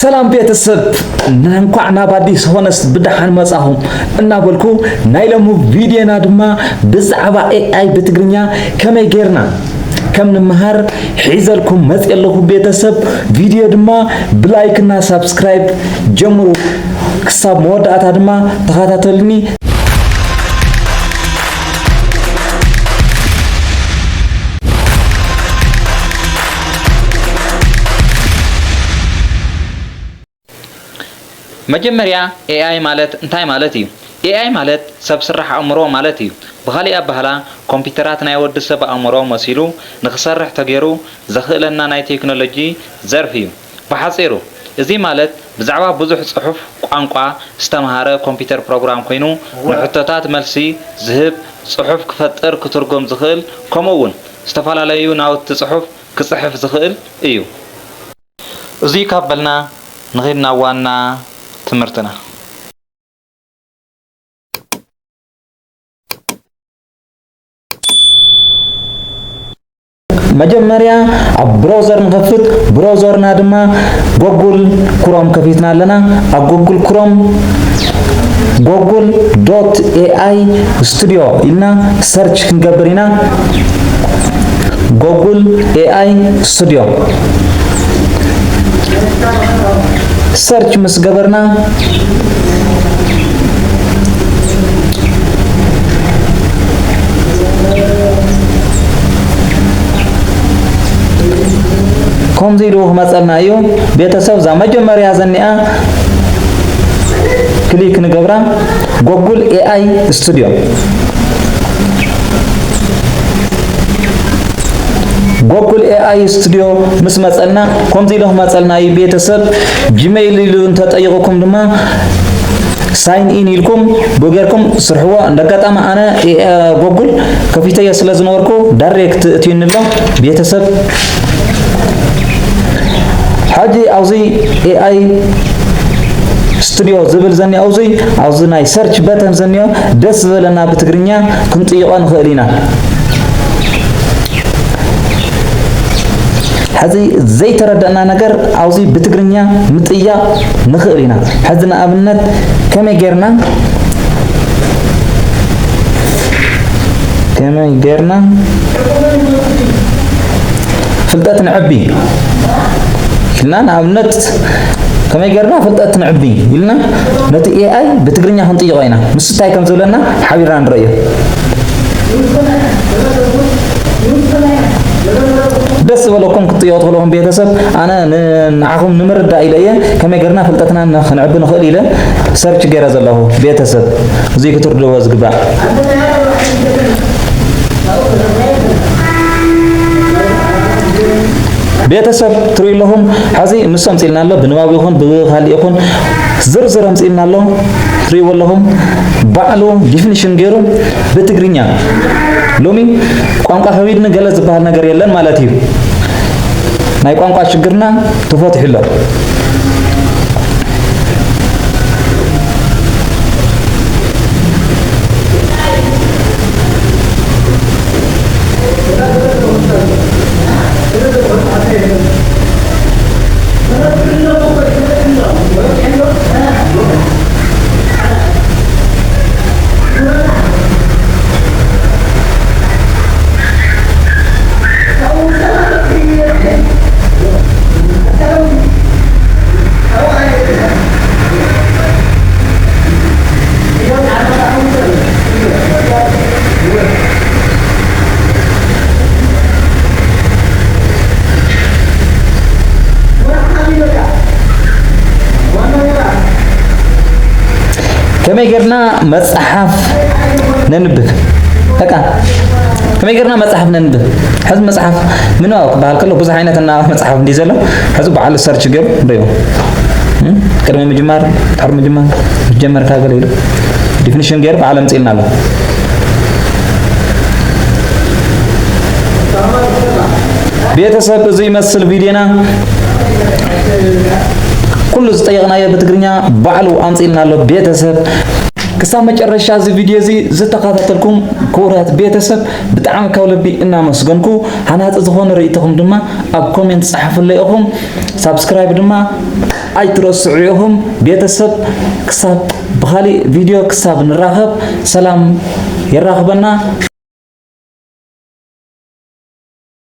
ሰላም ቤተሰብ እንኳን አባዲስ ሆነስ ብድሓን መጻኹም እናበልኩ ናይለሙ ቪዲዮና ድማ ብዛዕባ AI በትግርኛ ከመይ ጌርና ከም ንመሃር ሒዘልኩም መጽለኹ ቤተሰብ ቪዲዮ ድማ ብላይክ እና ሰብስክራይብ ጀምሩ ክሳብ መወዳእታ ድማ ተኸታተሉኒ መጀመሪያ AI ማለት እንታይ ማለት እዩ? AI ማለት ሰብ ስራሕ አእምሮ ማለት እዩ። በኻሊእ አባህላ ኮምፒውተራት ናይ ወዲ ሰብ አእምሮ መሲሉ ንኽሰርሕ ተገይሩ ዘኽእለና ናይ ቴክኖሎጂ ዘርፍ እዩ። ብሓጺሩ እዚ ማለት ብዛዕባ ብዙሕ ጽሑፍ ቋንቋ ዝተምሃረ ኮምፒውተር ፕሮግራም ኮይኑ ንሕቶታት መልሲ ዝህብ ጽሑፍ ክፈጥር ክትርጎም ዝኽእል ከምኡውን ዝተፈላለዩ ናውቲ ጽሑፍ ክጽሕፍ ዝኽእል እዩ። እዚ ካበልና ንኺድና ዋና ትምህርትና መጀመሪያ ኣብ ብራውዘር ንከፍት ብራውዘርና ድማ ጉግል ክሮም ከፊትና ኣለና ኣብ ጉግል ክሮም google.ai studio ኢልና ሰርች ክንገብር ኢና google AI studio ሰርች ምስ ገበርና ከምዚ ኢሉ መጸልና እዩ ቤተሰብ ዛ መጀመሪያ ዘኒኣ ክሊክ ንገብራ google AI studio google AI studio ምስ መጸልና ከምዚ ኢሉ መጸልና እዩ ቤተሰብ ጂሜይል ኢሉ እንተጠይቁኩም ድማ ሳይን ኢን ኢልኩም በገርኩም ስርሕዎ እንደጋጣማ አነ google ከፊተየ ስለዝነበርኩ ዳይሬክት እትይንሎ ቤተሰብ ሓጂ አውዚ AI ስቱዲዮ ዝብል ዘኒ አውዚ ናይ ሰርች በተን ዘኒዮ ደስ ዝበለና ብትግርኛ ክንጥይቆ ንኽእል ኢና ሕዚ ዘይተረዳእና ነገር አውዚ ብትግርኛ ምጥያቅ ንኽእል ኢና ሕዚ ንኣብነት ከመይ ጌርና ፍልጠት ንዕቢ ኢልና ንኣብነት ከመይ ጌርና ፍልጠት ንዕቢ ኢልና ነቲ AI ብትግርኛ ክንጥይቆ ኢና ምስታይ ከም ዝብለና ሓቢርና ንርእዮ ደስ ዝበለኩም ክትጥይቁ ትኽእሉኩም ቤተሰብ ኣነ ንዓኹም ንምርዳእ ኢለየ ከመይ ጌርና ፍልጠትና ክንዕቢ ንኽእል ኢለ ሰርች ገይረ ዘለኹ ቤተሰብ እዚ ክትርድዎ ዝግባእ ቤተሰብ ትሪኢለኹም ሓዚ ንሱ ኣምፂልና ኣሎ ብንባብ ይኹን ብኻሊእ ይኹን ዝርዝር ኣምፂልና ኣሎ ትሪእዎ ኣለኹም ባዕሉ ዲፊኒሽን ገይሩ ብትግርኛ ሎሚ ቋንቋ ከቢድን ገለ ዝበሃል ነገር የለን ማለት እዩ ናይ ቋንቋ ችግርና ተፈትሑ ኣሎ ከመይ ጌርና መጽሐፍ ነንብብ በቃ ከመይ ጌርና መጽሐፍ ነንብብ ሕዚ መጽሐፍ ምንባብ ክበሃል ከሎ ብዙሕ ዓይነትና መጽሐፍ እንዲ ዘሎ ሕዚ በዓል ሰርች ገይሩ እንደዮ ቅድሚ ምጅማር ድሕሪ ምጅማር ጀመርካ ገለ ኢሉ ዲፊኒሽን ገይሩ በዓል ኣምፂልና ኣሎ ቤተሰብ እዚ ይመስል ቪድዮና ኩሉ ዝጠየቅናዮ በትግርኛ ባዕሉ ኣምፂልና ኣሎ ቤተሰብ ክሳብ መጨረሻ እዚ ቪድዮ እዚ ዝተከታተልኩም ክቡራት ቤተሰብ ብጣዕሚ ካብ ልቢ እናመስገንኩ ሃናፂ ዝኾነ ርእይትኩም ድማ ኣብ ኮሜንት ጽሕፉለይ ኢኹም ሳብስክራይብ ድማ ኣይትረስዑ ኢኹም ቤተሰብ ክሳብ ብኻሊእ ቪድዮ ክሳብ ንራኸብ ሰላም ይራኸበና